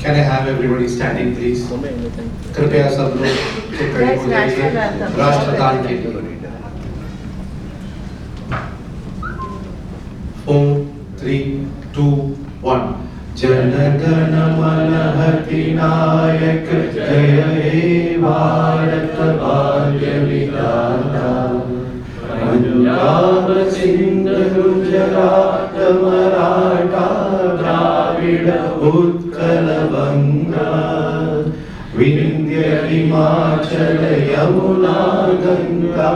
Can I have everybody standing, please? कृपया सब लोग खड़े हो जाइए राष्ट्रगान के लिए। 4, 3, 2, 1 जन गण मन अधिनायक जय हे भारत भाग्य विधाता पंजाब सिंध गुजरात मराठा द्राविड़ उत्कल बंगा विंध्य हिमाचल यमुना गंगा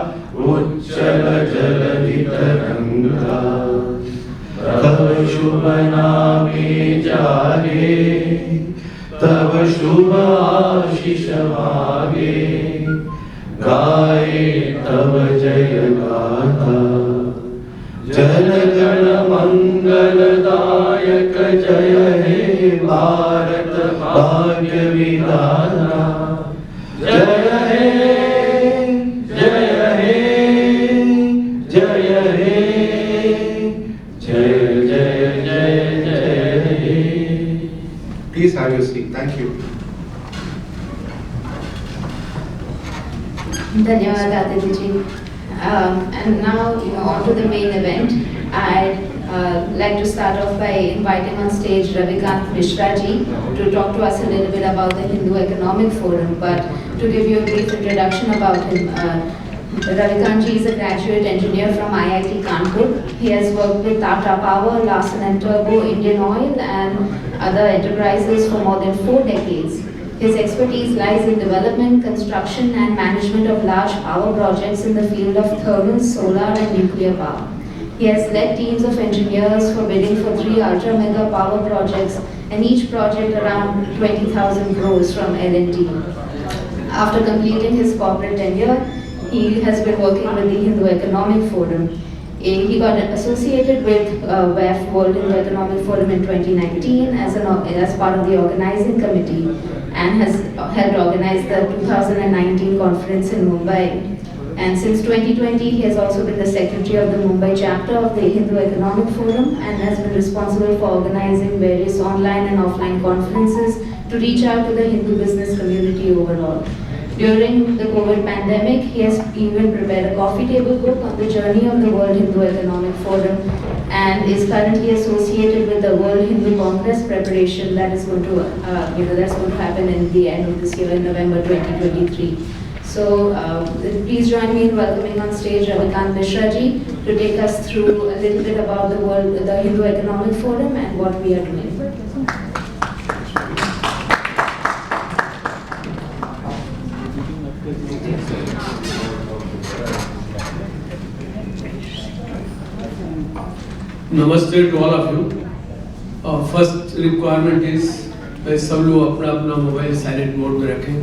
उच्चल जलधि तरंगा तव शुभ नामे जागे तव शुभ आशीष मागे गाए तव जय गाथा जन गण मंगलदायक जय हे भारत भाग्य विधाता जय हे जय हे जय हे जय जय जय जय हे। Please have your seat. Thank you. Dhanyawad Aditya ji. And now on to the main event. I'd like to start off by inviting on stage Ravikant Mishra ji to talk to us a little bit about the Hindu Economic Forum. But to give you a brief introduction about him, Ravikant ji is a graduate engineer from IIT Kanpur. He has worked with Tata Power, Larsen & Toubro, Indian Oil and other enterprises for more than 4 decades. His expertise lies in development, construction and management of large power projects in the field of thermal, solar and nuclear power. He has led teams of engineers for bidding for 3 ultra-mega power projects and each project around 20,000 crores from L&T. After completing his corporate tenure, he has been working with the Hindu Economic Forum. He got associated with WEF, World Hindu Economic Forum in 2019 as part of the organizing committee and has helped organize the 2019 conference in Mumbai. And since 2020, he has also been the secretary of the Mumbai chapter of the Hindu Economic Forum and has been responsible for organizing various online and offline conferences to reach out to the Hindu business community overall. During the COVID pandemic, he has even prepared a coffee table book on the journey of the World Hindu Economic Forum and is currently associated with the World Hindu Congress preparation that is going to, that's going to happen in the end of this year in November 2023. So please join me in welcoming on stage Ravikant Mishra ji to take us through a little bit about the Hindu Economic Forum and what we are doing. Namaste to all of you. First requirement is कि सब लोग अपना अपना mobile silent mode में रखें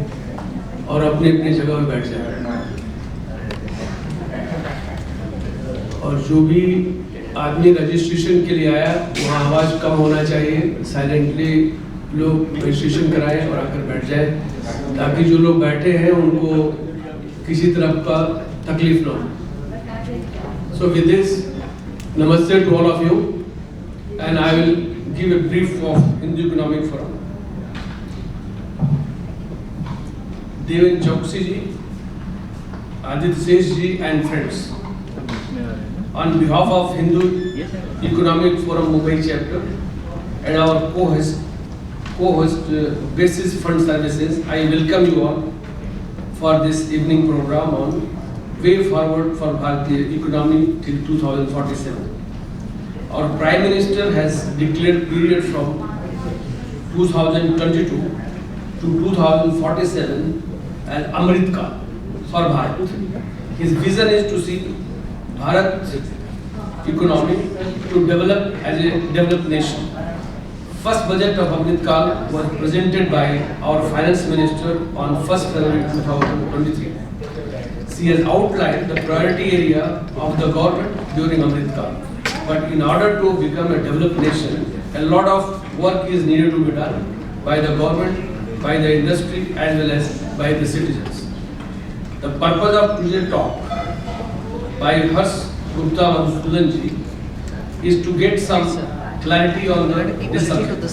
और अपनी अपनी जगह में बैठ जाएं। और जो भी आदमी रजिस्ट्रेशन के लिए आया वहाँ आवाज़ कम होना चाहिए, साइलेंटली लोग रजिस्ट्रेशन कराएं और आकर बैठ जाएं ताकि जो लोग बैठे हैं उनको किसी तरह का तकलीफ ना हो। So with this, Namaste to all of you, and I will give a brief of Hindu Economic Forum. Deven Choksey ji, Aditya Sesh ji and friends, on behalf of Hindu Economic Forum Mumbai chapter and our co-host Basiz Fund Services, I welcome you all for this evening program on Way Forward for Bharatiya Economy till 2047. Our Prime Minister has declared period from 2022 to 2047 as Amrit Kaal for Bharat. His vision is to see Bharat economy to develop as a developed nation. First budget of Amrit Kaal was presented by our Finance Minister on 1st February 2023. She has outlined the priority area of the government during Amrit Kaal. But in order to become a developed nation, a lot of work is needed to be done by the government, by the industry, as well as by the citizens. The purpose of today's talk by Harsh Gupta Madhusudan ji is to get some clarity on this subject.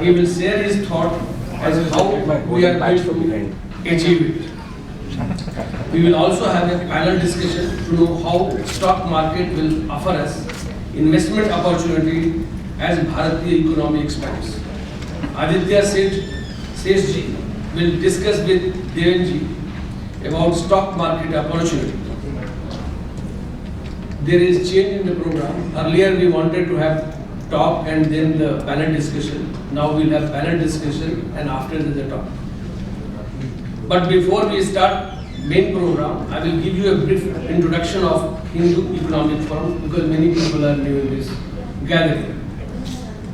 He will share his thought as how we are going to achieve it. We will also have a panel discussion to know how stock market will offer us investment opportunity as Bharatiya economy expands. Aditya Sesh ji will discuss with Deven ji about stock market opportunity. There is change in the program. Earlier we wanted to have talk and then the panel discussion. Now we'll have panel discussion and after the talk. But before we start main program, I will give you a brief introduction of Hindu Economic Forum because many people are new in this gathering.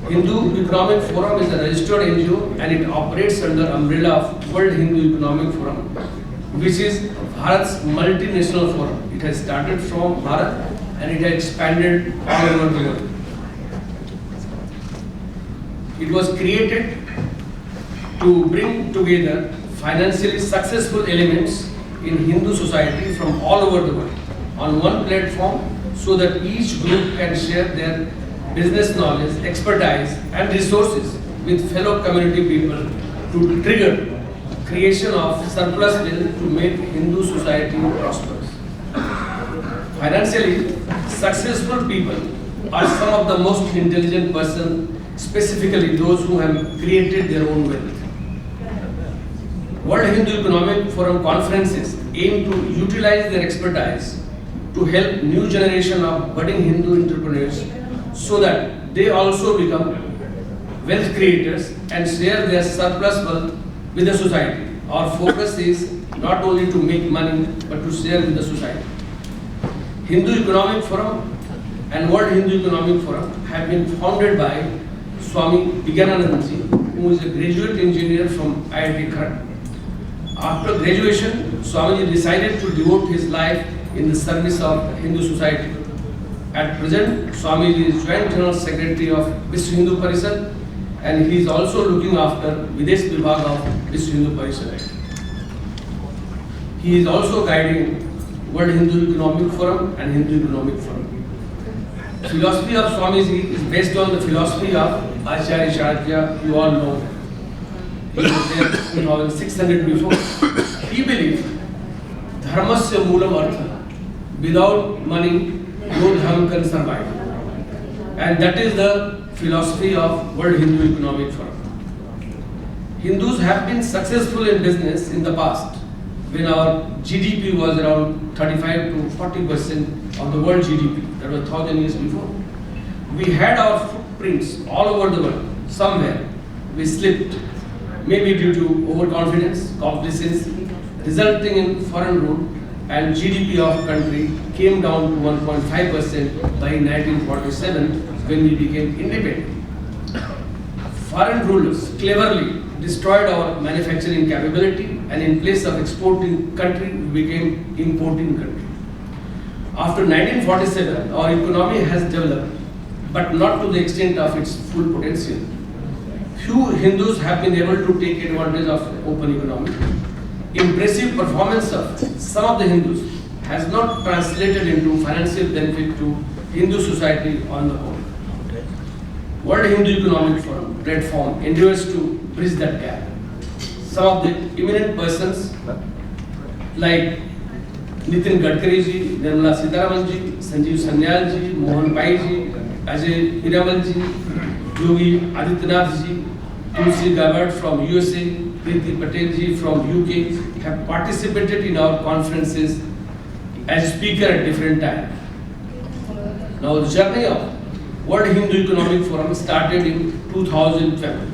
Hindu Economic Forum is a registered NGO and it operates under umbrella of World Hindu Economic Forum, which is Bharat's multinational forum. It has started from Bharat and it has expanded all over the world. It was created to bring together financially successful elements in Hindu society from all over the world on one platform so that each group can share their business knowledge, expertise and resources with fellow community people to trigger creation of surplus wealth to make Hindu society prosperous. Financially successful people are some of the most intelligent persons, specifically those who have created their own wealth. World Hindu Economic Forum conferences aim to utilize their expertise to help new generation of budding Hindu entrepreneurs so that they also become wealth creators and share their surplus wealth with the society. Our focus is not only to make money but to share with the society. Hindu Economic Forum and World Hindu Economic Forum have been founded by Swami Vivekananda ji, who is a graduate engineer from IIT Kharagpur. After graduation, Swamiji decided to devote his life in the service of Hindu society. At present, Swamiji is Joint General Secretary of Vishwa Hindu Parishad and he is also looking after Videsh Vibhag of Vishwa Hindu Parishad. He is also guiding World Hindu Economic Forum and Hindu Economic Forum. Philosophy of Swamiji is based on the philosophy of Acharya Charya, you all know. He was there 2600 before. He believed dharmasya moolam artha. Without money, no dharma can survive. And that is the philosophy of World Hindu Economic Forum. Hindus have been successful in business in the past when our GDP was around 35 to 40% of the world GDP. That was 1000 years before. We had our footprints all over the world. Somewhere we slipped. Maybe due to overconfidence, complacency, resulting in foreign rule and GDP of country came down to 1.5% by 1947 when we became independent. Foreign rulers cleverly destroyed our manufacturing capability and in place of exporting country, we became importing country. After 1947, our economy has developed, but not to the extent of its full potential. Few Hindus have been able to take advantage of open economy. Impressive performance of some of the Hindus has not translated into financial benefit to Hindu society on the whole. World Hindu Economic Forum platform endeavors to bridge that gap. Some of the eminent persons like Nitin Gadkari ji, Nirmala Sitharaman ji, Sanjeev Sanyal ji, Mohan Pai ji, Ajay Piramal ji, Yogi Adityanath ji, Tulsi Gabbard from USA, Preeti Patel ji from UK have participated in our conferences as speaker at different times. Now the journey of World Hindu Economic Forum started in 2012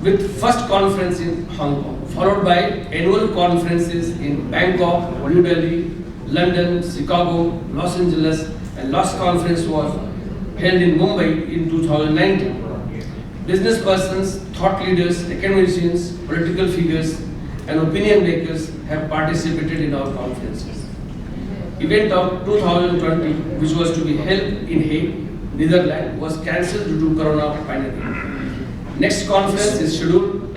with first conference in Hong Kong, followed by annual conferences in Bangkok, New Delhi, London, Chicago, Los Angeles, and last conference was held in Mumbai in 2019. Business persons, thought leaders, academicians, political figures, and opinion makers have participated in our conferences. Event of 2020, which was to be held in Hague, Netherlands, was cancelled due to Corona pandemic. Next conference is scheduled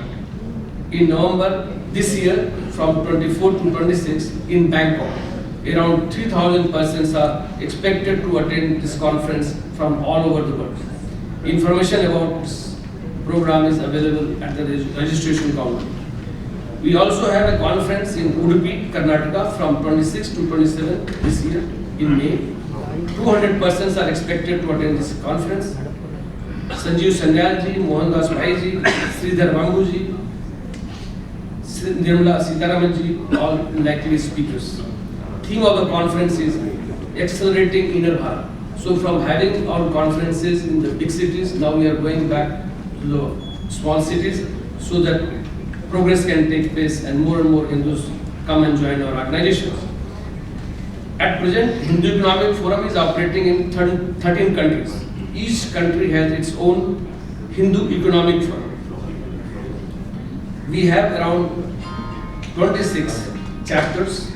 in November this year from 24 to 26 in Bangkok. Around 3,000 persons are expected to attend this conference from all over the world. Information about this program is available at the registration counter. We also have a conference in Udupi, Karnataka from 26 to 27 this year in May. 200 persons are expected to attend this conference. Sanjeev Sanyalji, Mohandas Bhaiji, Sridhar Bambuji, Nirmala Sitaramanji, all likely speakers. Theme of the conference is accelerating inner Bharat. So from having our conferences in the big cities, now we are going back to the small cities so that progress can take place and more Hindus come and join our organizations. At present, Hindu Economic Forum is operating in 13 countries. Each country has its own Hindu Economic Forum. We have around 26 chapters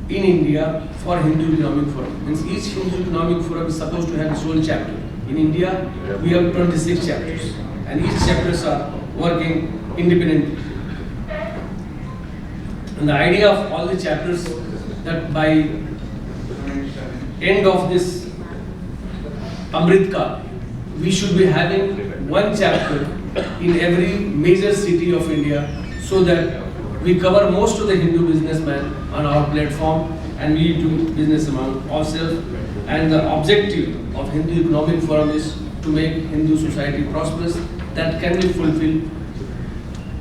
in India for Hindu Economic Forum. Means each Hindu Economic Forum is supposed to have its own chapter. In India, we have 26 chapters, and each chapters are working independently. And the idea of all the chapters that by end of this Amrit Kal, we should be having one chapter in every major city of India so that we cover most of the Hindu businessmen on our platform and we do business among ourselves. And the objective of Hindu Economic Forum is to make Hindu society prosperous. That can be fulfilled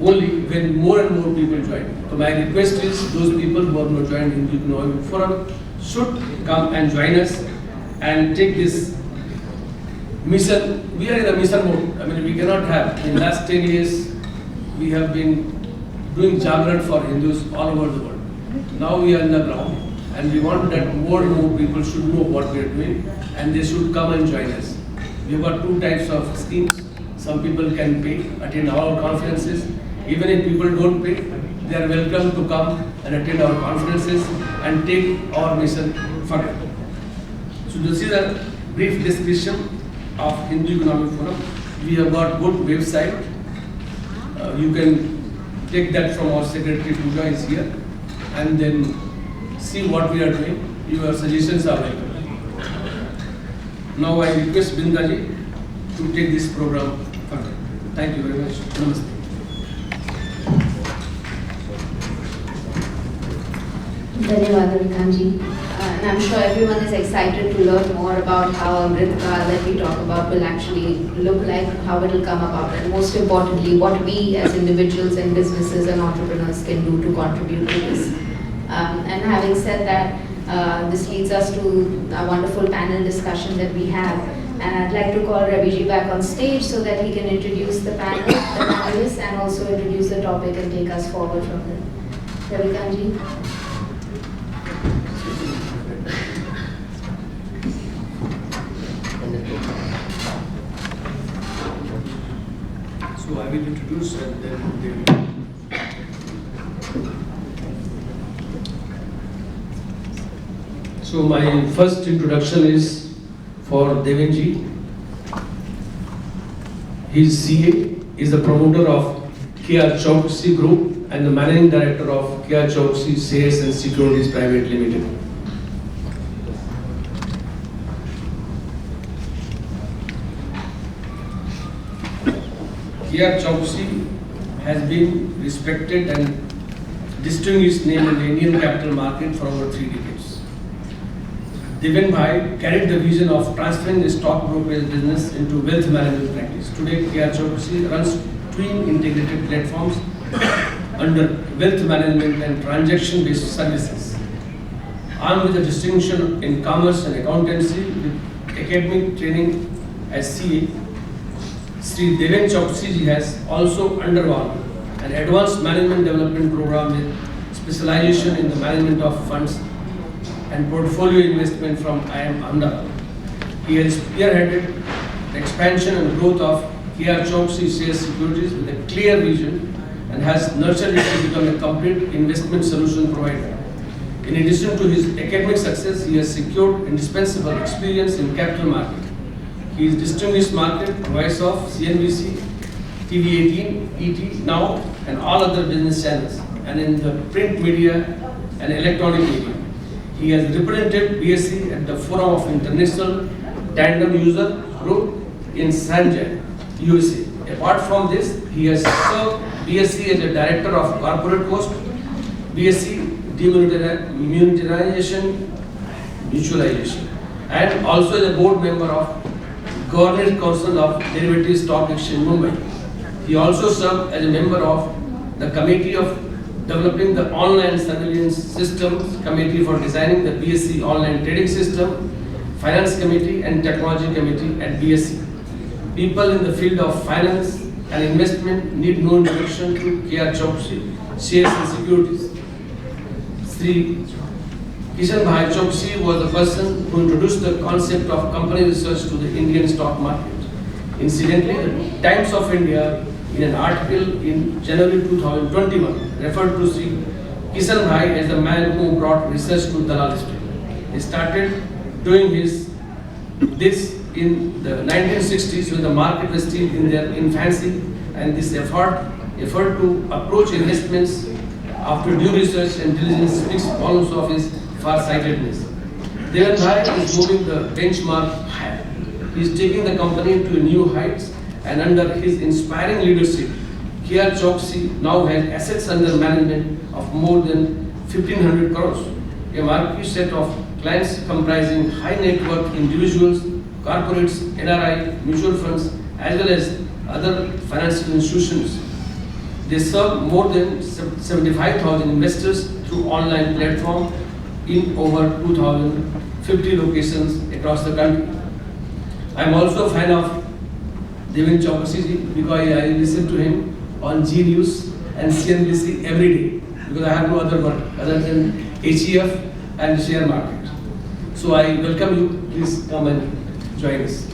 only when more and more people join. So my request is those people who have not joined Hindu Economic Forum should come and join us and take this mission. We are in a mission mode. I mean, we cannot have. In the last 10 years, we have been doing Jagran for Hindus all over the world. Now we are in the ground and we want that more and more people should know what we are doing and they should come and join us. We have got two types of schemes. Some people can pay, attend our conferences. Even if people don't pay, they are welcome to come and attend our conferences and take our mission further. So this is a brief description of Hindu Economic Forum. We have got good website. You can take that from our secretary Puja is here and then see what we are doing. Your suggestions are welcome. Now I request Bindaji to take this program further. Thank you very much. Namaste. Dhanyawad Ravikanji. And I'm sure everyone is excited to learn more about how Amrit Kal that we talk about will actually look like, how it will come about, and most importantly, what we as individuals and businesses and entrepreneurs can do to contribute to this. And having said that, this leads us to a wonderful panel discussion that we have. And I'd like to call Raviji back on stage so that he can introduce the panel, the panelists, and also introduce the topic and take us forward from there. Ravikanji. So I will introduce and then they will. So my first introduction is for Devenji. He is CA, is the promoter of Deven Choksey Group and the managing director of Deven Choksey Shares and Securities Private Limited. Deven Choksey has been respected and distinguished name in the Indian capital market for over 3 decades. Deven Bhai carried the vision of transferring the stock brokerage business into wealth management practice. Today, Deven Choksey runs twin integrated platforms under wealth management and transaction-based services. Armed with a distinction in commerce and accountancy with academic training as CA, Sri Deven Choksey has also undergone an advanced management development program with specialization in the management of funds and portfolio investment from IIM Ahmedabad. He has spearheaded the expansion and growth of Deven Choksey Shares Securities with a clear vision and has nurtured it to become a complete investment solution provider. In addition to his academic success, he has secured indispensable experience in capital market. He is distinguished market voice of CNBC, TV18, ET, Now, and all other business channels, and in the print media and electronic media. He has represented BSc at the Forum of International Tandem User Group in Shenzhen, USA. Apart from this, he has served BSc as a Director of Corporate Cost, BSc Demonetization Mutualization, and also as a board member of Governance Council of Derivatives Stock Exchange Mumbai. He also served as a member of the Committee of Developing the Online Surveillance Systems Committee for designing the BSc Online Trading System, Finance Committee and Technology Committee at BSc. People in the field of finance and investment need no introduction to K.R. Choksey, Shares and Securities. Sri Kishan Bhai Choksey was the person who introduced the concept of company research to the Indian stock market. Incidentally, the Times of India, in an article in January 2021, referred to Sri Kishan Bhai as the man who brought research to Dalal Street. He started doing this in the 1960s when the market was still in their infancy, and this effort to approach investments after due research and diligence speaks volumes of his far-sightedness. Deven Bhai is moving the benchmark higher. He is taking the company to new heights, and under his inspiring leadership, K.R. Choksey now has assets under management of more than 1,500 crores. A marquee set of clients comprising high net worth individuals, corporates, NRI, mutual funds, as well as other financial institutions. They serve more than 75,000 investors through online platform in over 2,050 locations across the country. I am also a fan of Deven Choksey because I listen to him on G News and CNBC every day because I have no other work other than HEF and share market. So I welcome you. Please come and join us.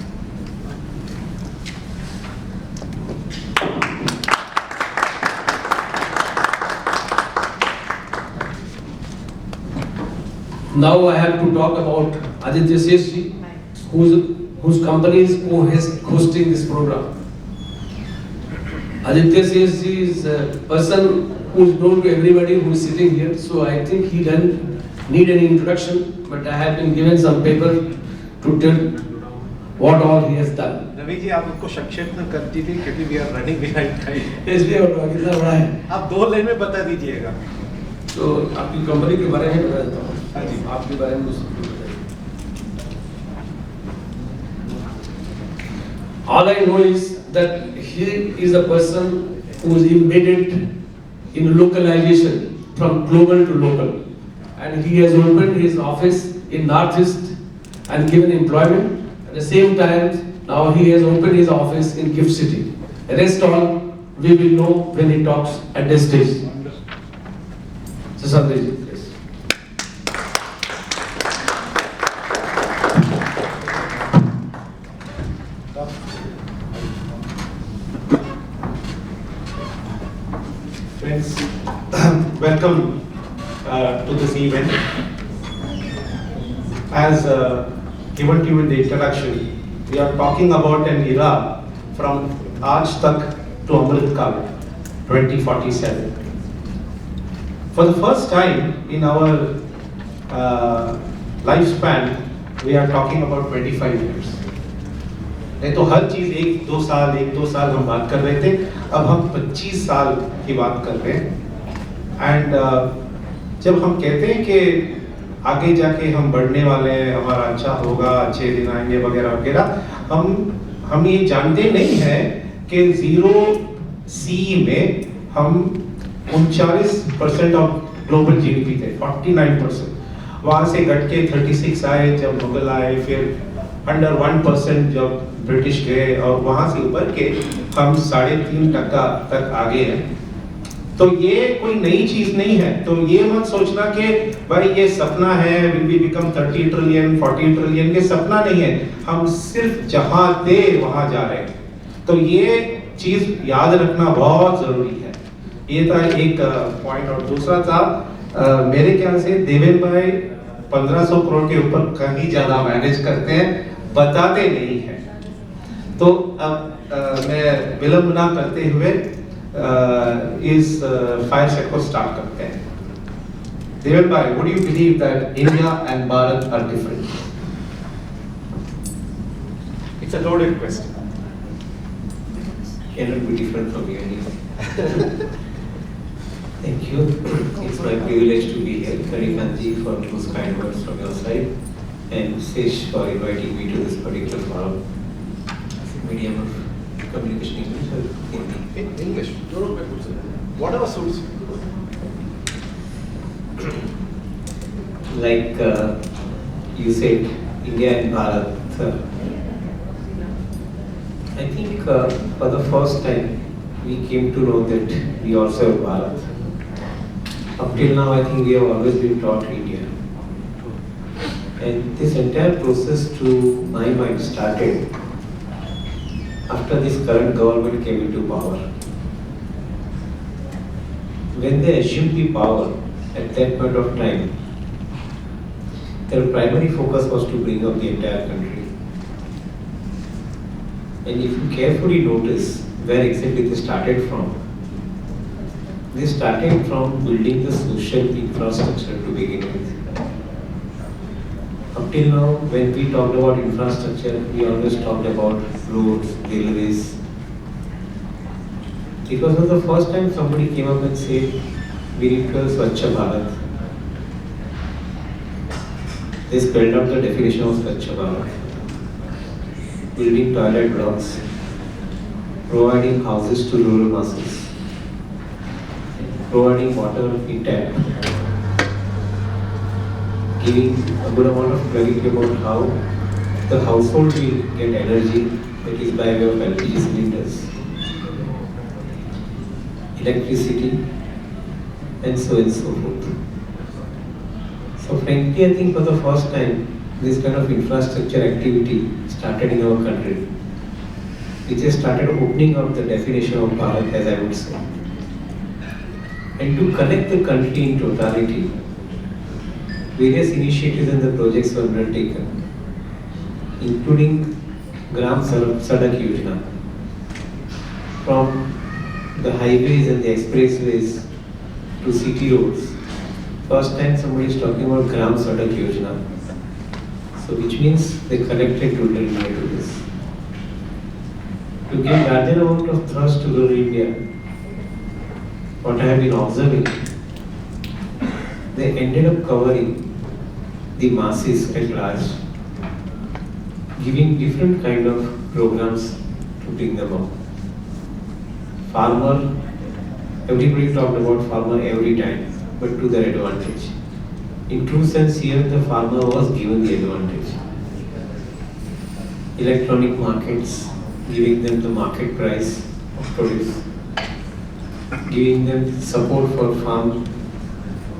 Now I have to talk about Aditya Sesh, whose company is hosting this program. Aditya Sesh is a person who is known to everybody who is sitting here, so I think he doesn't need any introduction, but I have been given some paper to tell what all he has done. Ravi ji आप उसको संक्षेप में कर दीजिए क्योंकि we are running behind time. इसलिए कितना बड़ा है? आप 2 लाइन में बता दीजिएगा. तो आपकी कंपनी के बारे में बता देता हूँ. हाँ जी. आपके बारे में बताइए. All I know is that he is a person who is embedded in localization from global to local, and he has opened his office in Northeast and given employment. At the same time, now he has opened his office in Gift City. The rest all we will know when he talks at this stage. So Sandesh, please. Friends, welcome to this event. As given to you in the introduction, we are talking about an era from Aaj Tak to Amrit Kal, 2047. For the first time in our lifespan, we are talking about 25 years. नहीं तो हर चीज 1-2 साल हम बात कर रहे थे, अब हम 25 साल की बात कर रहे हैं. एंड जब हम कहते हैं कि आगे जाके हम बढ़ने वाले हैं, हमारा अच्छा होगा, अच्छे दिन आएंगे वगैरह वगैरह, हम ये जानते नहीं हैं कि 0C में हम 39% ऑफ ग्लोबल जीडीपी थे, 49%. वहाँ से घट के 36 आए जब मुगल आए, फिर अंडर 1% जब ब्रिटिश गए, और वहाँ से ऊपर के हम 3.5% तक आगे हैं. तो ये कोई नई चीज नहीं है. तो ये मत सोचना कि भाई ये सपना है, will we become 30 trillion 40 trillion, ये सपना नहीं है. हम सिर्फ जहां थे वहां जा रहे हैं. तो ये चीज याद रखना बहुत जरूरी है. ये था एक पॉइंट. और दूसरा था मेरे ख्याल से देवेन भाई 1500 करोड़ के ऊपर कहीं ज्यादा मैनेज करते हैं, बताते नहीं है. तो अब मैं विलंब ना करते हुए इस फायर सेट को स्टार्ट करते हैं. Deven bhai, would you believe that India and Bharat are different? It's a loaded question. Cannot be different from you anyway. Thank you. It's my privilege to be here. Karikanji for those kind words from your side, and Sesh for inviting me to this particular forum. Medium of communication English or Hindi? In English. Whatever suits you. Like you said, India and Bharat. I think for the first time we came to know that we also have Bharat. Up till now, I think we have always been taught India. And this entire process, to my mind, started after this current government came into power. When they assumed the power at that point of time, their primary focus was to bring up the entire country. And if you carefully notice where exactly they started from, they started from building the social infrastructure to begin with. Up till now, when we talked about infrastructure, we always talked about roads, railways. Because for the first time somebody came up and said, we need to have Swachh Bharat. They spelled out the definition of Swachh Bharat. Building toilet blocks, providing houses to rural masses, providing water in tap, giving a good amount of clarity about how the household will get energy, that is by way of LPG cylinders, electricity, and so forth. So frankly, I think for the first time, this kind of infrastructure activity started in our country, which has started opening up the definition of Bharat, as I would say. And to connect the country in totality, various initiatives and the projects were undertaken, including Gram Sadak Yojana. From the highways and the expressways to city roads, first time somebody is talking about Gram Sadak Yojana. So which means they connected rural India to this. To give larger amount of thrust to rural India, what I have been observing, they ended up covering the masses at large, giving different kind of programs to bring them up. Farmer, everybody talked about farmer every time, but to their advantage. In true sense here, the farmer was given the advantage. Electronic markets, giving them the market price of produce, giving them support for farm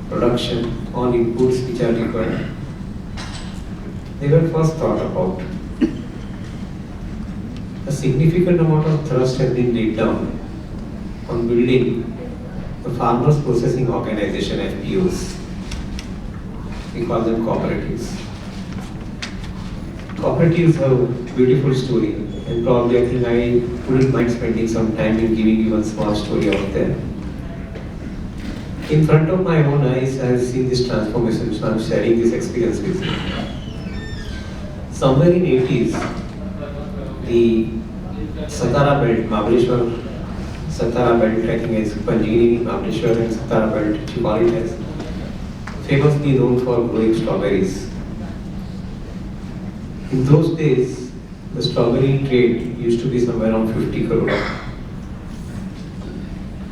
production on inputs which are required. They were first thought about. A significant amount of thrust has been laid down on building the Farmers Processing Organization, FPOs. We call them cooperatives. Cooperatives have a beautiful story, and probably I think I wouldn't mind spending some time in giving you one small story out there. In front of my own eyes, I have seen this transformation, so I am sharing this experience with you. Somewhere in 80s, the Satara belt, Mahabaleshwar Satara belt, I think is Panjini, Mahabaleshwar and Satara belt, which you call it as, famously known for growing strawberries. In those days, the strawberry trade used to be somewhere around 50 crore.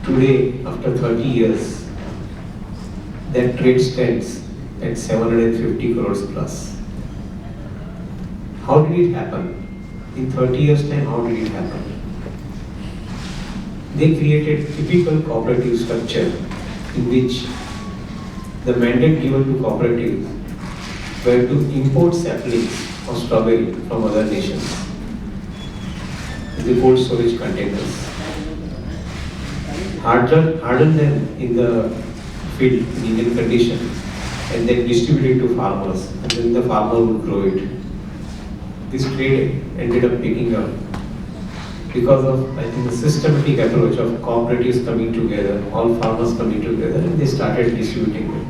Today, after 30 years, that trade stands at 750 crores plus. How did it happen? In 30 years' time, how did it happen? They created typical cooperative structure in which the mandate given to cooperatives were to import saplings of strawberry from other nations in the cold storage containers, harden them in the field in Indian conditions, and then distribute it to farmers, and then the farmer would grow it. This trade ended up picking up because of, I think, the systematic approach of cooperatives coming together, all farmers coming together, and they started distributing it.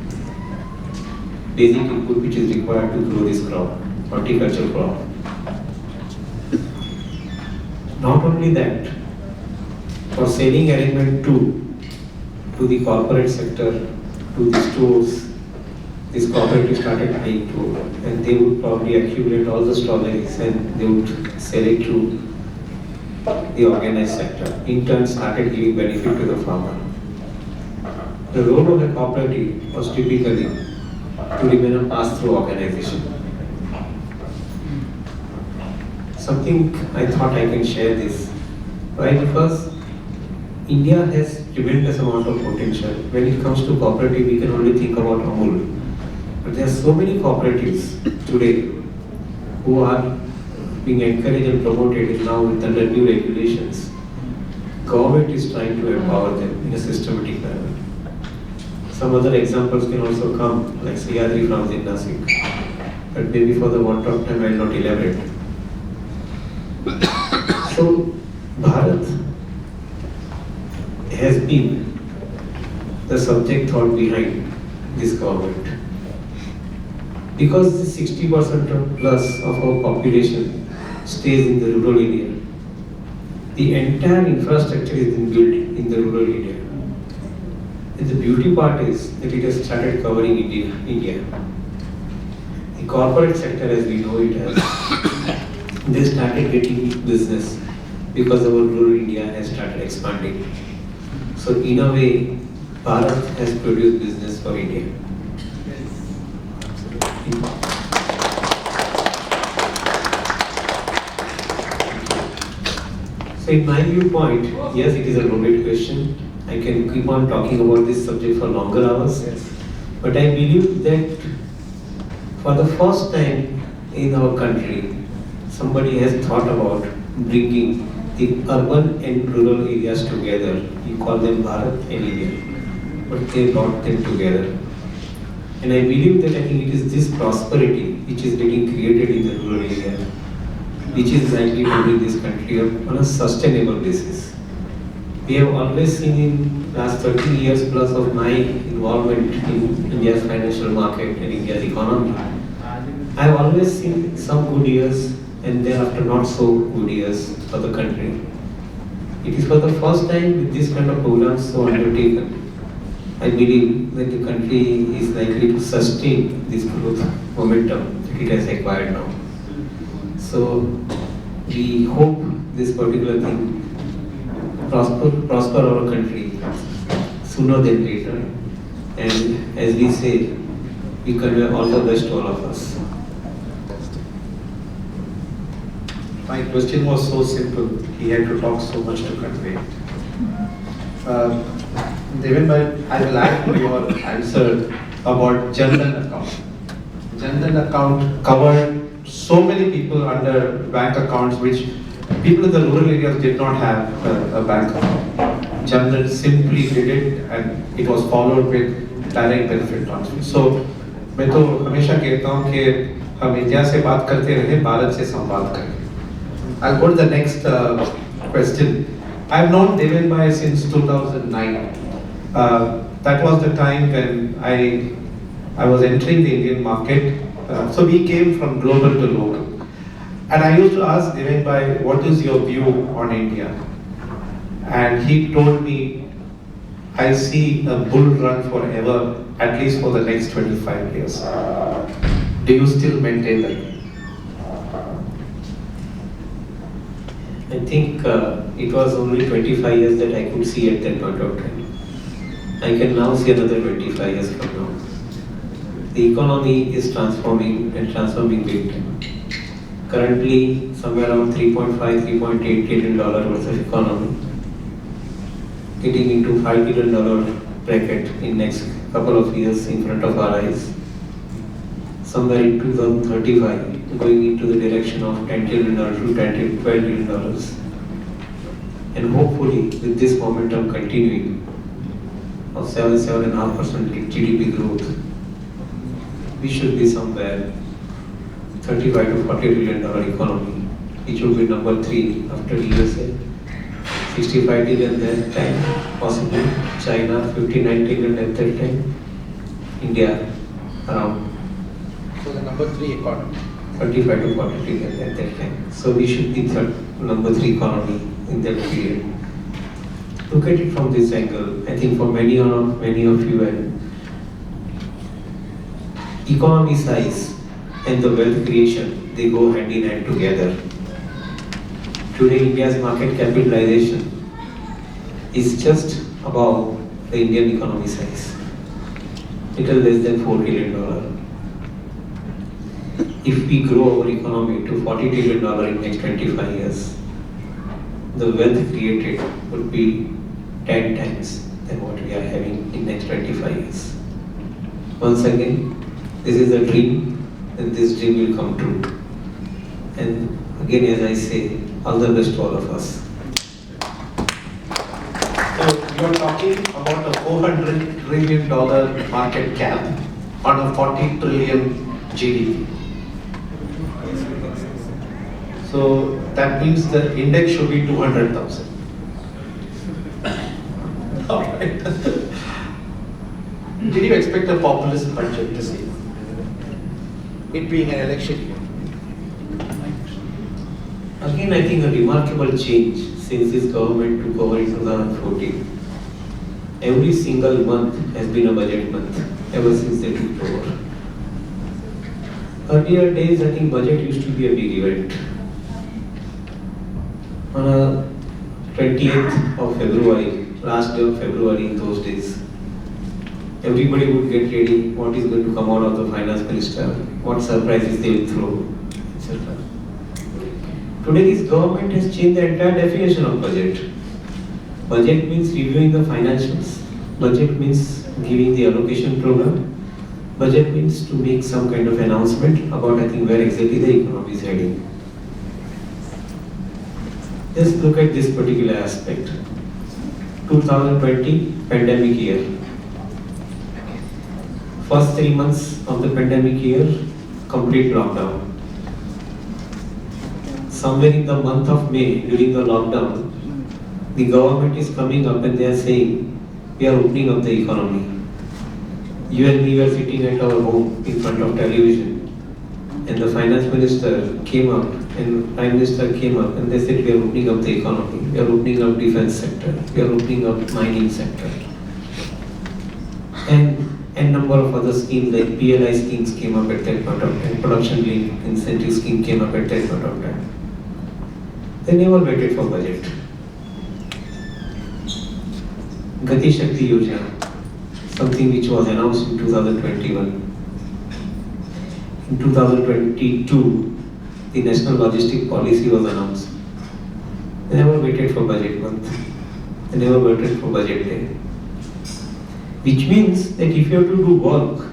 basic input which is required to grow this crop, horticulture crop. Not only that, for selling arrangement to the corporate sector, to the stores, this cooperative started paying to, and they would probably accumulate all the strawberries and they would sell it to the organized sector. In turn, started giving benefit to the farmer. The role of a cooperative was typically to remain a pass-through organization. Something I thought I can share this. Why? Because India has tremendous amount of potential. When it comes to cooperative, we can only think about Amul. But there are so many cooperatives today who are being encouraged and promoted now with under new regulations. Government is trying to empower them in a systematic manner. Some other examples can also come, like Sayadri from Nasik. But maybe for the want of time, I will not elaborate. So, Bharat has been the subject thought behind this government. Because the 60% plus of our population stays in the rural area, the entire infrastructure is being built in the rural area. And the beauty part is that it has started covering India. The corporate sector, as we know it has, they started getting business because our rural India has started expanding. So in a way, Bharat has produced business for India. So in my viewpoint, yes, it is a loaded question. I can keep on talking about this subject for longer hours. But I believe that for the first time in our country, somebody has thought about bringing the urban and rural areas together. You call them Bharat and India, but they brought them together. And I believe that I think it is this prosperity which is getting created in the rural area, which is likely to bring this country up on a sustainable basis. We have always seen in last 30 years plus of my involvement in India's financial market and India's economy, I have always seen some good years and thereafter not so good years for the country. It is for the first time with this kind of programs so undertaken, I believe that the country is likely to sustain this growth momentum that it has acquired now. So we hope this particular thing prosper our country sooner than later. And as we say, we convey all the best to all of us. My question was so simple, he had to talk so much to convey it. Deven bhai, I will add to your answer about Jandan account. Jandan account covered so many people under bank accounts which people in the rural areas did not have a bank account. Jandan simply did it and it was followed with direct benefit transfer. So मैं तो हमेशा कहता हूँ कि हम India से बात करते रहे, भारत से संवाद करें. I'll go to the next question. I've known Deven bhai since 2009. That was the time when I was entering the Indian market. So we came from global to local. And I used to ask Deven bhai, what is your view on India? And he told me, I see a bull run forever, at least for the next 25 years. Do you still maintain that? I think it was only 25 years that I could see at that point of time. I can now see another 25 years from now. The economy is transforming and transforming big time. Currently, somewhere around $3.5, $3.8 trillion worth of economy, getting into $5 billion bracket in next couple of years in front of our eyes. Somewhere in 2035, going into the direction of $10 trillion to $12 trillion. And hopefully, with this momentum continuing of 7.5% GDP growth, we should be somewhere $35 to $40 billion economy, which will be number 3 after USA. 65 billion that time, possibly China 59 billion at that time, India around So the number 3 economy. 35 to 40 trillion at that time. So we should be number 3 economy in that period. Look at it from this angle. I think for many of you, economy size and the wealth creation, they go hand in hand together. Today, India's market capitalization is just about the Indian economy size, little less than $4 trillion. If we grow our economy to $40 trillion in next 25 years, the wealth created would be 10 times than what we are having in next 25 years. Once again, this is a dream, and this dream will come true. And again, as I say, all the best to all of us. So you are talking about a $400 trillion market cap on a 40 trillion GDP. So that means the index should be 200,000. All right. Did you expect a populist budget this year? It being an election year. Again, I think a remarkable change since this government took over in 2014. Every single month has been a budget month ever since they took over. Earlier days, I think budget used to be a big event. On a 20th of February, last day of February in those days, everybody would get ready what is going to come out of the finance minister, what surprises they will throw, etc. Today this government has changed the entire definition of budget. Budget means reviewing the financials. Budget means giving the allocation program. Budget means to make some kind of announcement about I think where exactly the economy is heading. Just look at this particular aspect. 2020 pandemic year. First 3 months of the pandemic year, complete lockdown. Somewhere in the month of May, during the lockdown, the government is coming up and they are saying, we are opening up the economy. You and me were sitting at our home in front of television, and the finance minister came up and prime minister came up and they said, we are opening up the economy, we are opening up defense sector, we are opening up mining sector. And number of other schemes like PLI schemes came up at that point of time, production linked incentive scheme came up at that point of time. They never waited for budget. Gati Shakti Yojana, something which was announced in 2021. In 2022, the National Logistic Policy was announced. They never waited for budget month. They never waited for budget day. Which means that if you have to do work,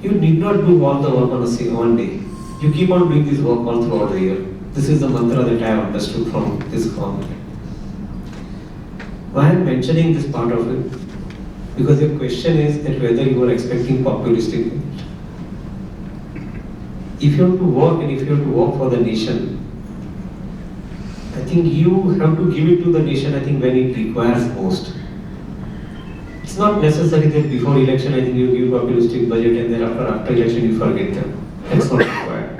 you need not do all the work on one day. You keep on doing this work all throughout the year. This is the mantra that I have understood from this government. Why I am mentioning this part of it? Because your question is that whether you are expecting populistic budget. If you have to work and if you have to work for the nation, I think you have to give it to the nation, I think when it requires most. It's not necessary that before election I think you give populistic budget and then after election you forget them. That's not required.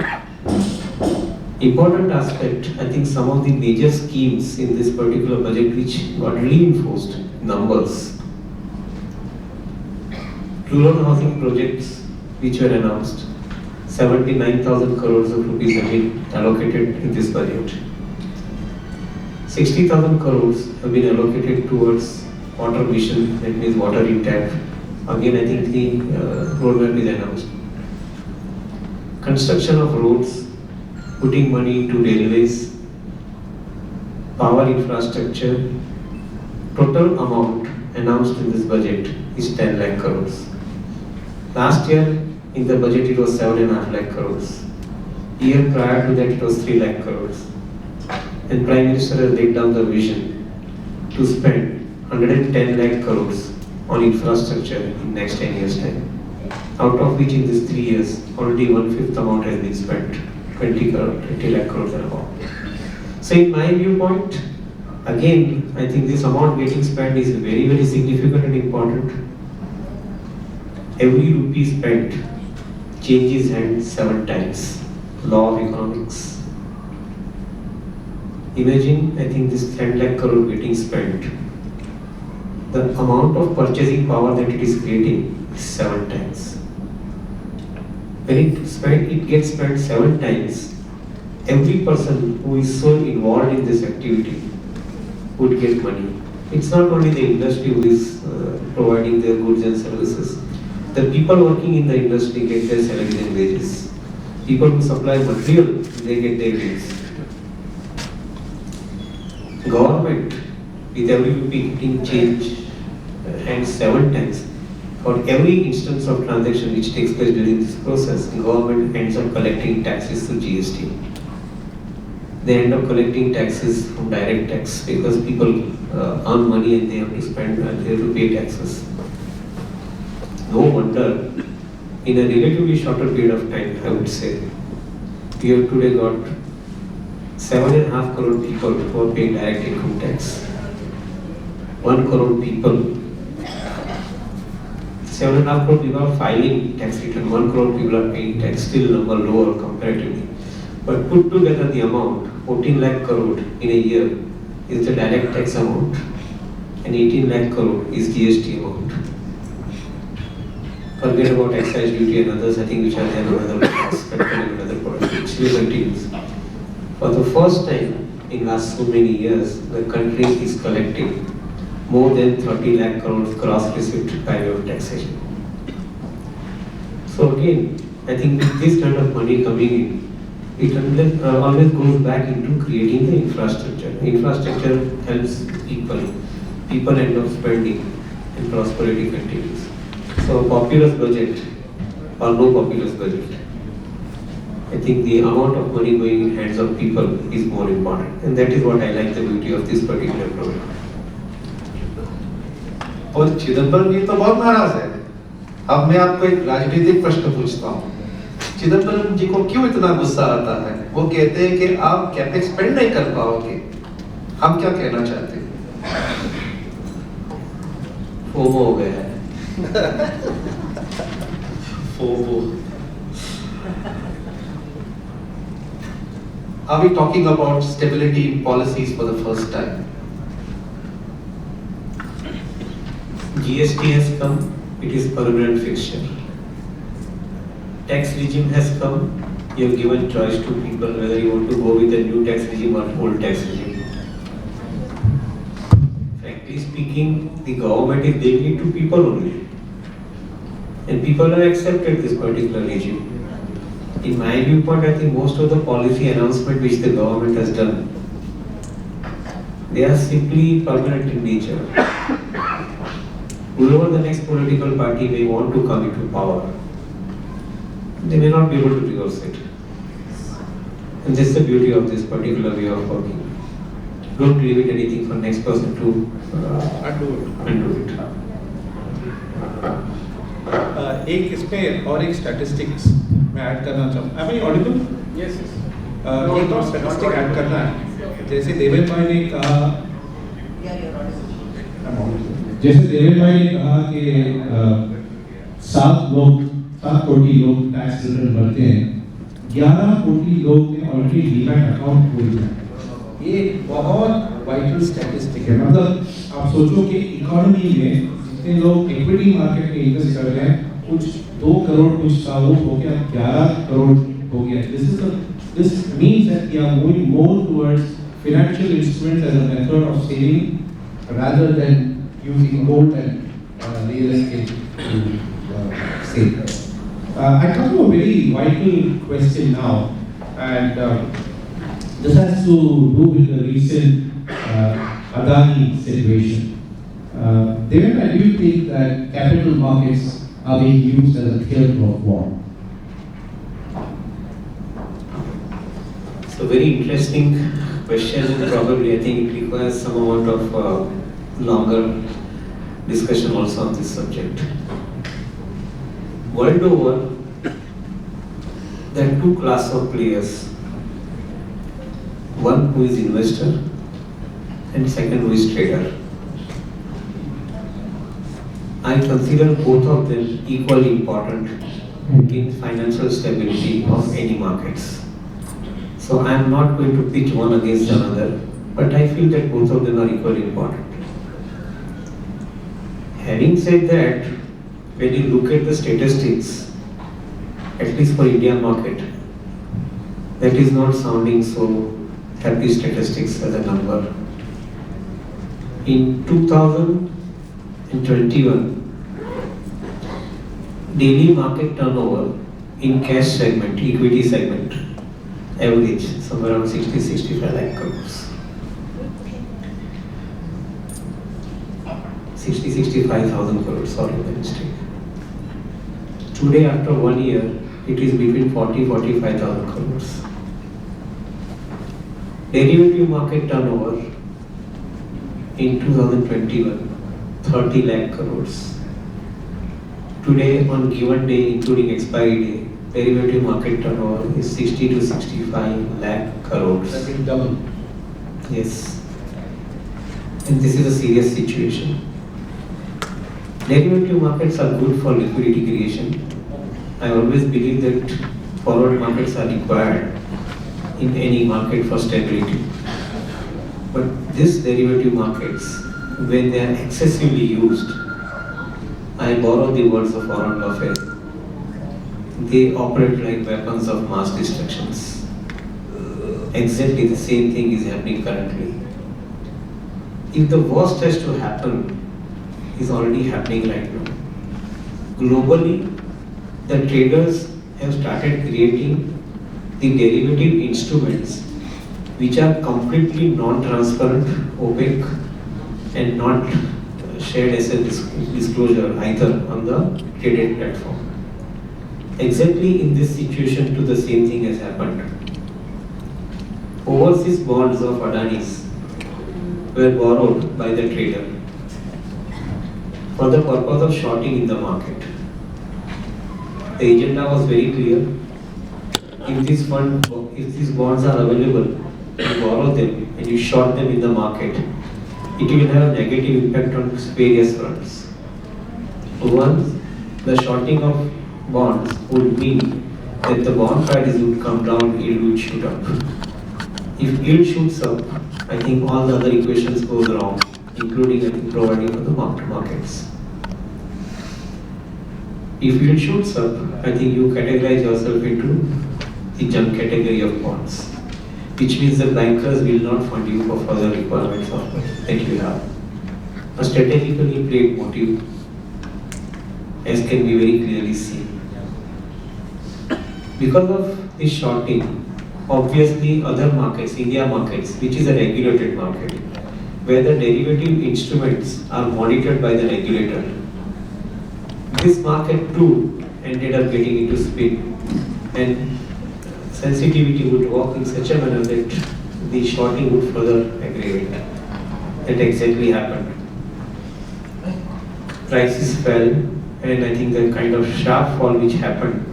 Important aspect, I think some of the major schemes in this particular budget which got reinforced, numbers. Rural housing projects which were announced, 79,000 crores of rupees have been allocated in this budget. 60,000 crores have been allocated towards water mission, that means water in tap. Again, I think the roadmap is announced. Construction of roads, putting money into railways, power infrastructure. Total amount announced in this budget is 10 lakh crores. Last year in the budget it was 7.5 lakh crores. Year prior to that it was 3 lakh crores. And Prime Minister has laid down the vision to spend 110 lakh crores on infrastructure in next 10 years time. Out of which in these 3 years, already 1/5 amount has been spent, 20 lakh crores and above. So in my viewpoint, again, I think this amount getting spent is very, very significant and important. Every rupee spent changes hands 7 times. Law of economics. Imagine, I think this 10 lakh crore getting spent. The amount of purchasing power that it is creating is 7 times. When it gets spent 7 times, every person who is so involved in this activity would get money. It's not only the industry who is providing their goods and services. The people working in the industry get their salaries and wages. People who supply material, they get their wages. Government, with every rupee getting change hands 7 times, for every instance of transaction which takes place during this process, government ends up collecting taxes through GST. They end up collecting taxes from direct tax because people earn money and they have to spend and they have to pay taxes. No wonder, in a relatively shorter period of time, I would say, we have today got 7.5 crore people who are paying direct income tax. 1 crore people. 7.5 crore people are filing tax return. 1 crore people are paying tax. Still number lower comparatively. But put together the amount, 14 lakh crore in a year is the direct tax amount, and 18 lakh crore is GST amount. Forget about excise duty and others, I think, which are there on other products, petrol and other products, which still continues. For the first time in last so many years, the country is collecting more than 30 lakh crore gross receipt by way of taxation. So again, I think with this kind of money coming in, it always goes back into creating the infrastructure. Infrastructure helps people. People end up spending and prosperity continues. So populous budget or no populous budget, I think the amount of money going in hands of people is more important. And that is what I like the beauty of this particular program. और चिदंबरम जी तो बहुत नाराज है। अब मैं आपको एक राजनीतिक प्रश्न पूछता हूँ। चिदंबरम जी को क्यों इतना गुस्सा आता है? वो कहते हैं कि आप कैपेक्स स्पेंड नहीं कर पाओगे। हम क्या कहना चाहते हैं? फोमो हो गया है। FOMO. Are we talking about stability policies for the first time? GST has come, it is permanent fixture. Tax regime has come, you have given choice to people whether you want to go with the new tax regime or old tax regime. Frankly speaking, the government is giving it to people only. And people have accepted this particular regime. In my viewpoint, I think most of the policy announcements which the government has done, they are simply permanent in nature. Whoever the next political party may want to come into power, they may not be able to reverse it. And this is the beauty of this particular way of working. Don't leave it anything for next person to undo it. एक इसमें और एक statistics मैं add करना चाहूँ। Am I audible? Yes. एक और statistic add करना है। जैसे देवेन भाई ने कहा कि 7 कोटि लोग टैक्स रिटर्न भरते हैं, 11 कोटि लोग ने ऑलरेडी डीमैट अकाउंट खोल लिया। ये बहुत वाइटल स्टैटिस्टिक है। मतलब आप सोचो कि इकोनॉमी में जितने लोग इक्विटी मार्केट में इन्वेस्ट कर रहे हैं, कुछ 2 करोड़ कुछ सालों हो गया, 11 करोड़ हो गया। This means that we are moving more towards financial instruments as a method of saving rather than using gold and real estate to save. I come to a very vital question now, and this has to do with the recent Adani situation. Deven, do you think that capital markets are being used as a theatre of war? So very interesting question. Probably I think it requires some amount of longer discussion also on this subject. World over, there are 2 classes of players. One who is investor and second who is trader. I consider both of them equally important in financial stability of any markets. So I am not going to pitch one against another, but I feel that both of them are equally important. Having said that, when you look at the statistics, at least for Indian market, that is not sounding so happy statistics as a number. In 2021, daily market turnover in cash segment, equity segment, average somewhere around 60-65 lakh crores. 60-65,000 crores, sorry, my mistake. Today, after 1 year, it is between 40-45,000 crores. Derivative market turnover in 2021, 30 lakh crores. Today, on given day, including expiry day, derivative market turnover is 60-65 lakh crores. That will double. Yes. And this is a serious situation. Derivative markets are good for liquidity creation. I always believe that forward markets are required in any market for stability. But these derivative markets, when they are excessively used, I borrow the words of Warren Buffett, they operate like weapons of mass destructions. Exactly the same thing is happening currently. If the worst has to happen, is already happening right now. Globally, the traders have started creating the derivative instruments which are completely non-transparent, opaque, and not shared as a disclosure either on the traded platform. Exactly in this situation too, the same thing has happened. Overseas bonds of Adani's were borrowed by the trader for the purpose of shorting in the market. The agenda was very clear. If these bonds are available, you borrow them and you short them in the market, it will have a negative impact on various fronts. One, the shorting of bonds would mean that the bond prices would come down, yield would shoot up. If yield shoots up, I think all the other equations go wrong, including I think providing for the markets. If yield shoots up, I think you categorize yourself into the junk category of bonds, which means that bankers will not fund you for further requirements that you have. A strategically played motive, as can be very clearly seen. Because of this shorting, obviously other markets, India markets, which is a regulated market, where the derivative instruments are monitored by the regulator, this market too ended up getting into spin, and sensitivity would work in such a manner that the shorting would further aggravate. That exactly happened. Prices fell, and I think the kind of sharp fall which happened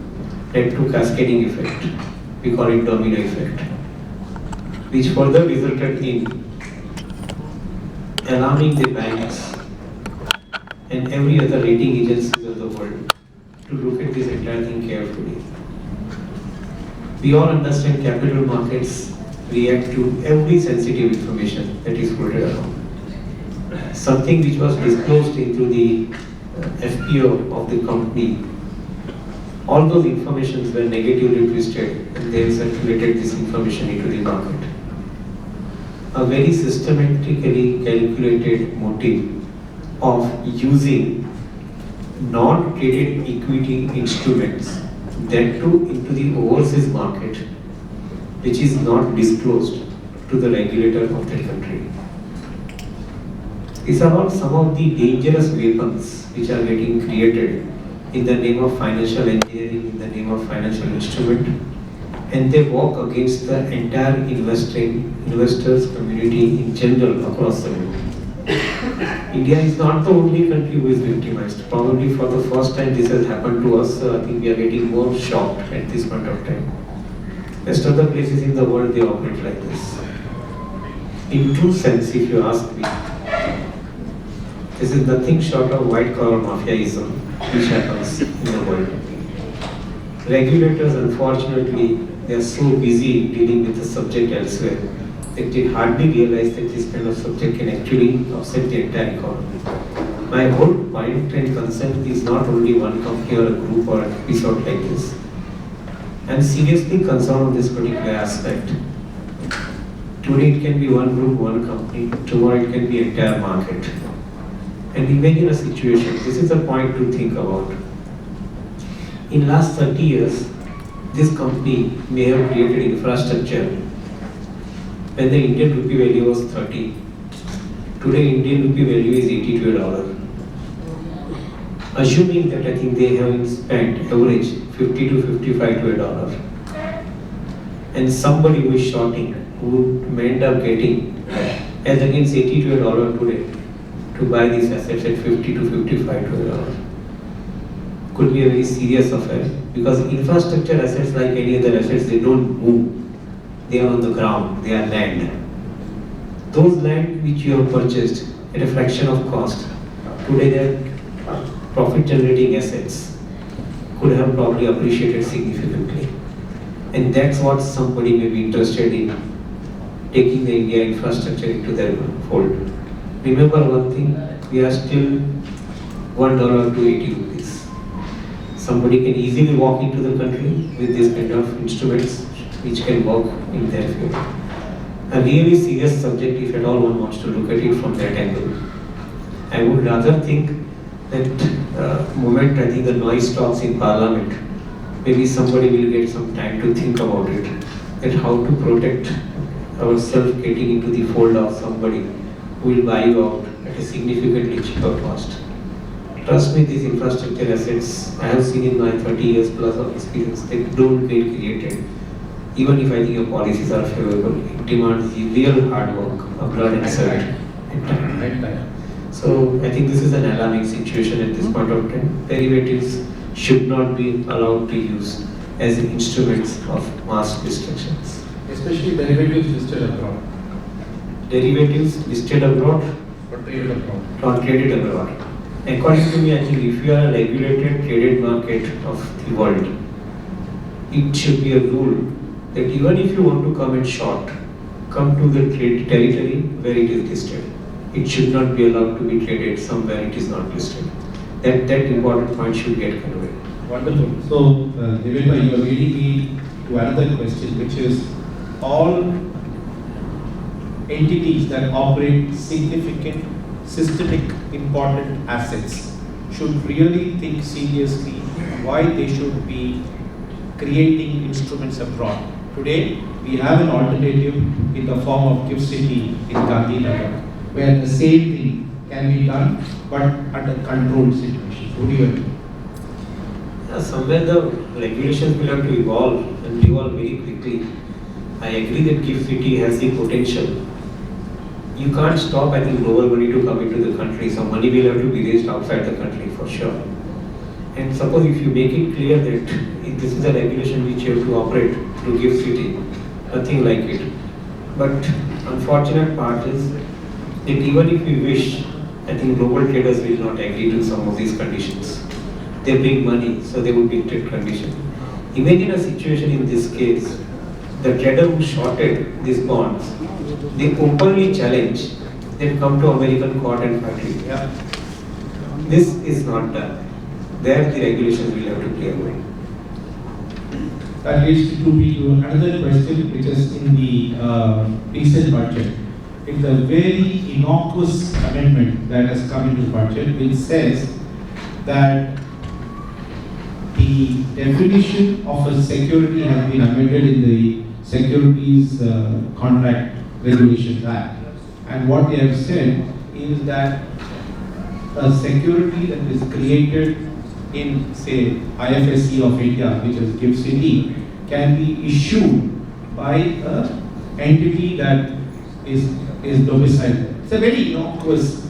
led to cascading effect. We call it domino effect, which further resulted in alarming the banks and every other rating agencies of the world to look at this entire thing carefully. We all understand capital markets react to every sensitive information that is floated around. Something which was disclosed into the FPO of the company, all those informations were negatively twisted and they circulated this information into the market. A very systematically calculated motive of using non-traded equity instruments, that too into the overseas market, which is not disclosed to the regulator of the country. These are all some of the dangerous weapons which are getting created in the name of financial engineering, in the name of financial instrument, and they work against the entire investors community in general across the world. India is not the only country who is victimized. Probably for the first time this has happened to us. I think we are getting more shocked at this point of time. Rest of the places in the world, they operate like this. In true sense, if you ask me, this is nothing short of white collar mafiaism which happens in the world. Regulators, unfortunately, they are so busy dealing with the subject elsewhere that they hardly realize that this kind of subject can actually upset the entire economy. My whole point and concern is not only one company or a group or an episode like this. I am seriously concerned with this particular aspect. Today it can be one group, one company, tomorrow it can be entire market. And imagine a situation, this is a point to think about. In last 30 years, this company may have created infrastructure when the Indian rupee value was 30. Today Indian rupee value is 80 to a dollar. Assuming that I think they have spent average 50 to 55 to a dollar. And somebody who is shorting would end up getting as against 80 to a dollar today to buy these assets at 50 to 55 to a dollar. Could be a very serious affair because infrastructure assets, like any other assets, they don't move. They are on the ground, they are land. Those land which you have purchased at a fraction of cost, today they are profit generating assets, could have probably appreciated significantly. And that's what somebody may be interested in, taking the India infrastructure into their fold. Remember one thing, we are still $1 to 80 rupees. Somebody can easily walk into the country with this kind of instruments which can work in their favor. A really serious subject if at all one wants to look at it from that angle. I would rather think that moment I think the noise stops in Parliament, maybe somebody will get some time to think about it, that how to protect ourselves getting into the fold of somebody who will buy you out at a significantly cheaper cost. Trust me, these infrastructure assets I have seen in my 30 years plus of experience, they don't get created. Even if I think your policies are favorable, it demands real hard work, blood and sweat and time. So I think this is an alarming situation at this point of time. Derivatives should not be allowed to use as instruments of mass destructions. Especially derivatives listed abroad. Derivatives listed abroad Or traded abroad. or traded abroad. According to me, I think if you are a regulated traded market of the world, it should be a rule that even if you want to come in short, come to the trade territory where it is listed. It should not be allowed to be traded somewhere it is not listed. That important point should get conveyed. Wonderful. So, Deven bhai, you are leading me to another question, which is all entities that operate significant, systemic, important assets should really think seriously why they should be creating instruments abroad. Today, we have an alternative in the form of Gift City in Gandhinagar, where the same thing can be done, but under controlled situations. Would you agree? Somewhere the regulations will have to evolve and evolve very quickly. I agree that Gift City has the potential. You can't stop, I think, global money to come into the country, so money will have to be raised outside the country for sure. And suppose if you make it clear that this is a regulation which you have to operate through Gift City, nothing like it. But unfortunate part is that even if we wish, I think global traders will not agree to some of these conditions. They bring money, so they would be in trade condition. Imagine a situation in this case, the trader who shorted these bonds, they openly challenge, they come to American court and fight it. Yeah. This is not done. There the regulations will have to play a role. That leads to me to another question, which is in the recent budget. It's a very innocuous amendment that has come into the budget, which says that the definition of a security has been amended in the Securities Contract Regulations Act. And what they have said is that a security that is created in, say, IFSC of India, which is Gift City, can be issued by an entity that is domiciled. It's a very innocuous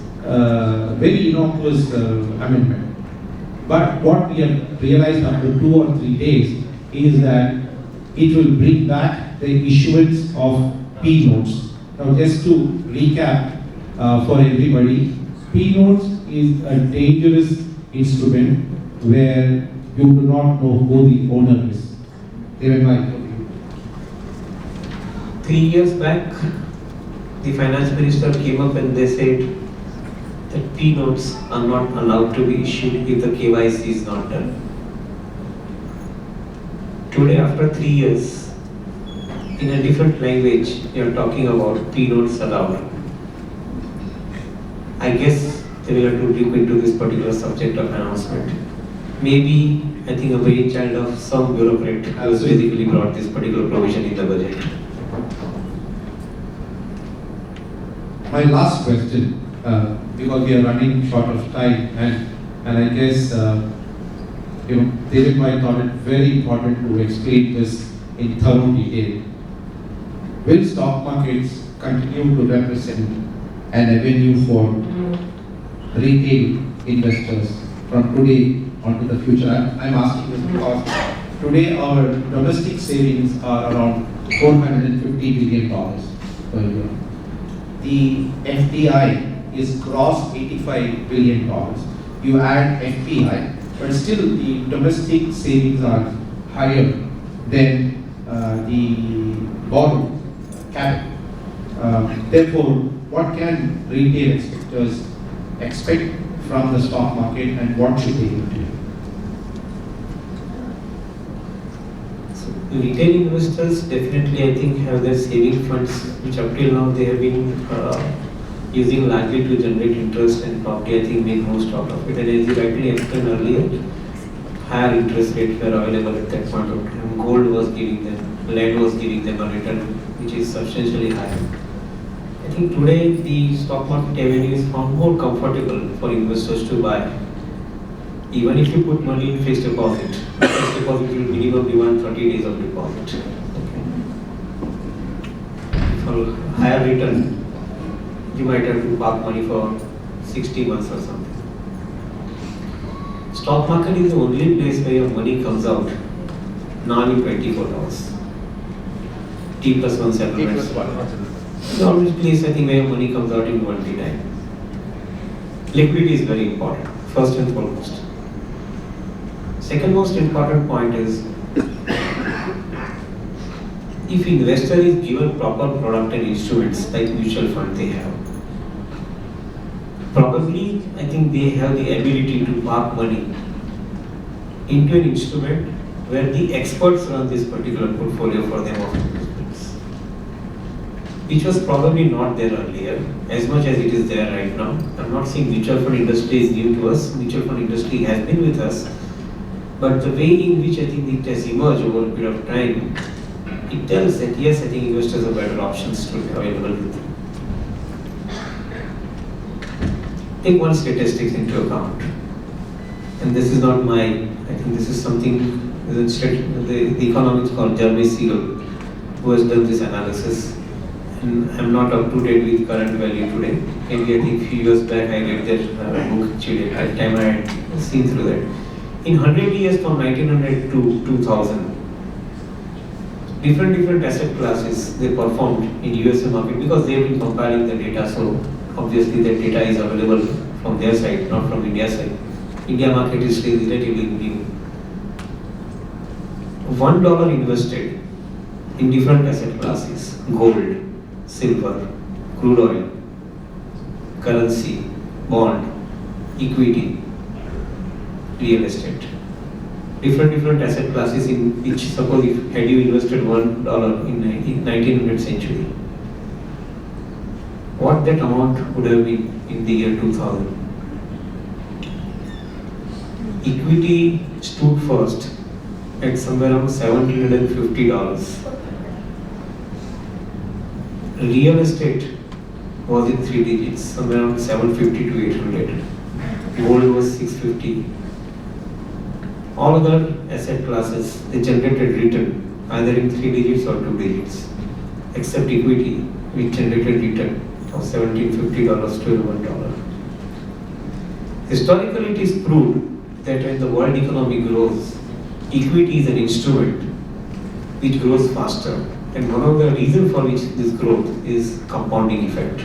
amendment. But what we have realized after 2 or 3 days is that it will bring back the issuance of P notes. Now, just to recap for everybody, P notes is a dangerous instrument where you do not know who the owner is? Deven bhai. 3 years back, the finance minister came up and they said that P notes are not allowed to be issued if the KYC is not done. Today, after 3 years, in a different language, you are talking about P notes allowed. I guess they will have to look into this particular subject of announcement. Maybe, I think, a brainchild of some bureaucrat who has basically brought this particular provision in the budget. My last question, because we are running short of time, and I guess Deven bhai thought it very important to explain this in thorough detail. Will stock markets continue to represent an avenue for retail investors from today on to the future? I'm asking this because today our domestic savings are around $450 billion per year. The FDI is gross $85 billion. You add FPI, but still the domestic savings are higher than the borrowed capital. Therefore, what can retail investors expect from the stock market, and what should they do? So, retail investors definitely, I think, have their saving funds, which up till now they have been using largely to generate interest, and probably, I think, make most out of it. And as you rightly explained earlier, higher interest rates were available at that point of time. Gold was giving them, lead was giving them a return which is substantially higher. I think today the stock market avenue is found more comfortable for investors to buy. Even if you put money in fixed deposit, fixed deposit will minimum demand 30 days of deposit. Okay. For higher return, you might have to park money for 60 months or something. Stock market is the only place where your money comes out now in 24 hours. T plus 1 settlements. The only place, I think, where your money comes out in 1 day time. Liquidity is very important, first and foremost. Second most important point is, if investor is given proper product and instruments like mutual fund they have, probably, I think they have the ability to park money into an instrument where the experts run this particular portfolio for them of investments, which was probably not there earlier, as much as it is there right now. I'm not saying mutual fund industry is new to us. Mutual fund industry has been with us, but the way in which I think it has emerged over a period of time, it tells that yes, I think investors have better options to be available with them. Take one statistics into account, and this is not my, I think this is something, the economist called Jeremy Siegel, who has done this analysis, and I'm not up to date with current value today. Maybe I think few years back I read their book actually, at that time I had seen through that. In 100 years from 1900 to 2000, different asset classes they performed in USA market, because they have been compiling the data, so obviously that data is available from their side, not from India side. India market is still relatively new. $1 invested in different asset classes: gold, silver, crude oil, currency, bond, equity, real estate. Different asset classes in which, suppose if had you invested $1 in 1900th century, what that amount would have been in the year 2000. Equity stood first at somewhere around $1,750. Real estate was in 3 digits, somewhere around 750 to 800. Gold was 650. All other asset classes, they generated return either in 3 digits or 2 digits, except equity, which generated return of $1,750 to $1. Historically, it is proved that when the world economy grows, equity is an instrument which grows faster. And one of the reasons for which this growth is compounding effect.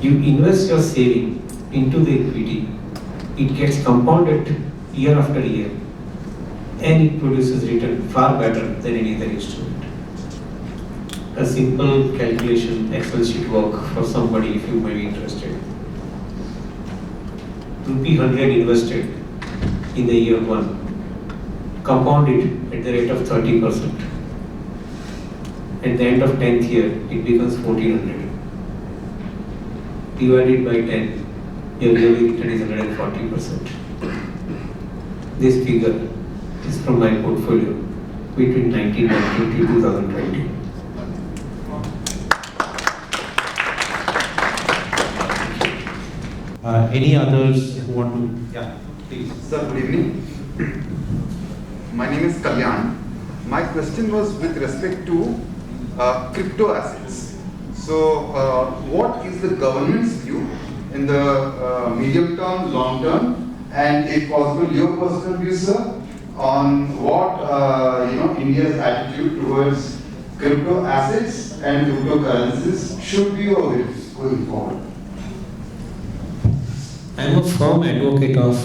You invest your saving into the equity, it gets compounded year after year, and it produces return far better than any other instrument. A simple calculation Excel sheet work for somebody if you may be interested. Rupee 100 invested in the year 1, compounded at the rate of 30%. At the end of 10th year, it becomes 1400. Divided by 10, your yearly return is 140%. This figure is from my portfolio between 1990 to 2020. Any others who want to? Yeah, please. Sir, good evening. My name is Kalyan. My question was with respect to crypto assets. So, what is the government's view in the medium term, long term, and if possible, your personal view, sir, on what India's attitude towards crypto assets and cryptocurrencies should be or will be going forward? I am a firm advocate of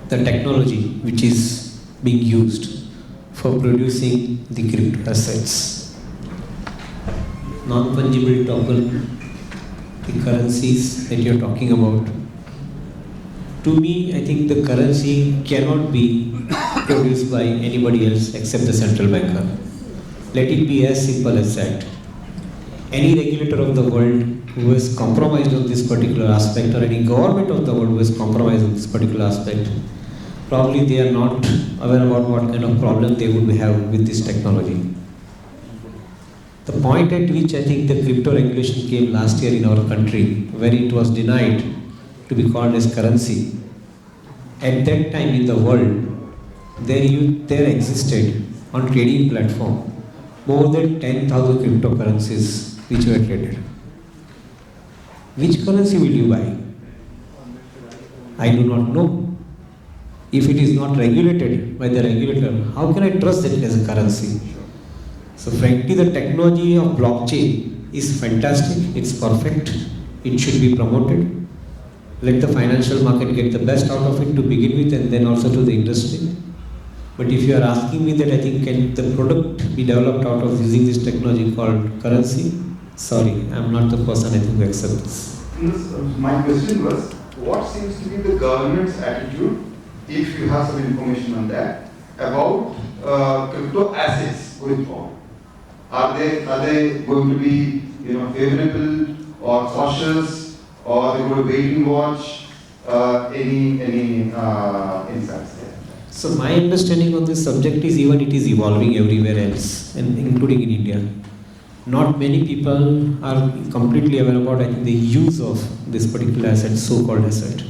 the technology which is being used for producing the crypto assets. Non-fungible token, the currencies that you are talking about. To me, I think the currency cannot be produced by anybody else except the central banker. Let it be as simple as that. Any regulator of the world who has compromised on this particular aspect, or any government of the world who has compromised on this particular aspect, probably they are not aware about what kind of problem they would have with this technology. The point at which I think the crypto regulation came last year in our country, where it was denied to be called as currency, at that time in the world, there existed on trading platform more than 10,000 cryptocurrencies which were traded. Which currency will you buy? I do not know. If it is not regulated by the regulator, how can I trust it as a currency? So frankly, the technology of blockchain is fantastic, it's perfect, it should be promoted. Let the financial market get the best out of it to begin with, and then also to the industry. But if you are asking me that I think can the product be developed out of using this technology called currency, sorry, I am not the person I think to accept this. My question was, what seems to be the government's attitude, if you have some information on that, about crypto assets going forward? Are they going to be favorable or cautious, or are they going to wait and watch? Any insights there? So my understanding on this subject is even it is evolving everywhere else, and including in India. Not many people are completely aware about the use of this particular asset, so-called asset.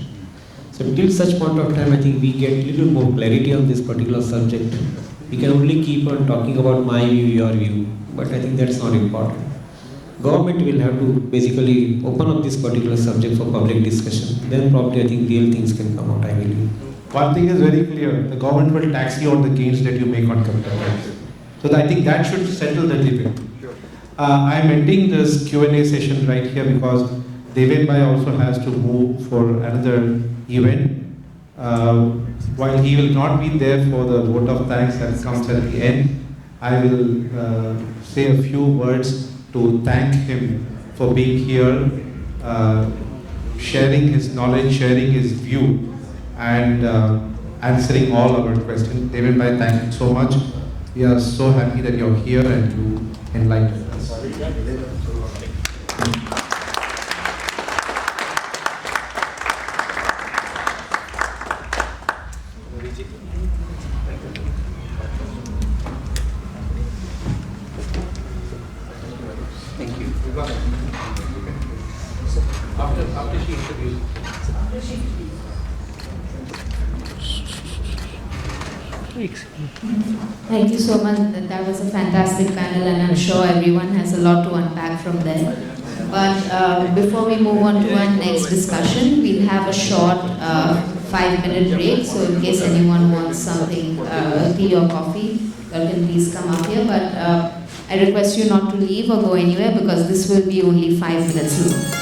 So till such point of time, I think we get a little more clarity on this particular subject. We can only keep on talking about my view, your view, but I think that's not important. Government will have to basically open up this particular subject for public discussion. Then probably I think real things can come out, I believe. One thing is very clear, the government will tax you on the gains that you make on cryptocurrency. So I think that should settle the debate. I'm ending this Q&A session right here because Deven Bhai also has to move for another event. While he will not be there for the vote of thanks that comes at the end, I will say a few words to thank him for being here, sharing his knowledge, sharing his view, and answering all our questions. Deven Bhai, thank you so much. We are so happy that you're here and you enlightened us. Thank you. After she introduced. Thank you so much. That was a fantastic panel, and I'm sure everyone has a lot to unpack from there. But before we move on to our next discussion, we'll have a short 5-minute break. So in case anyone wants something, tea or coffee, you can please come up here. But I request you not to leave or go anywhere because this will be only 5 minutes long.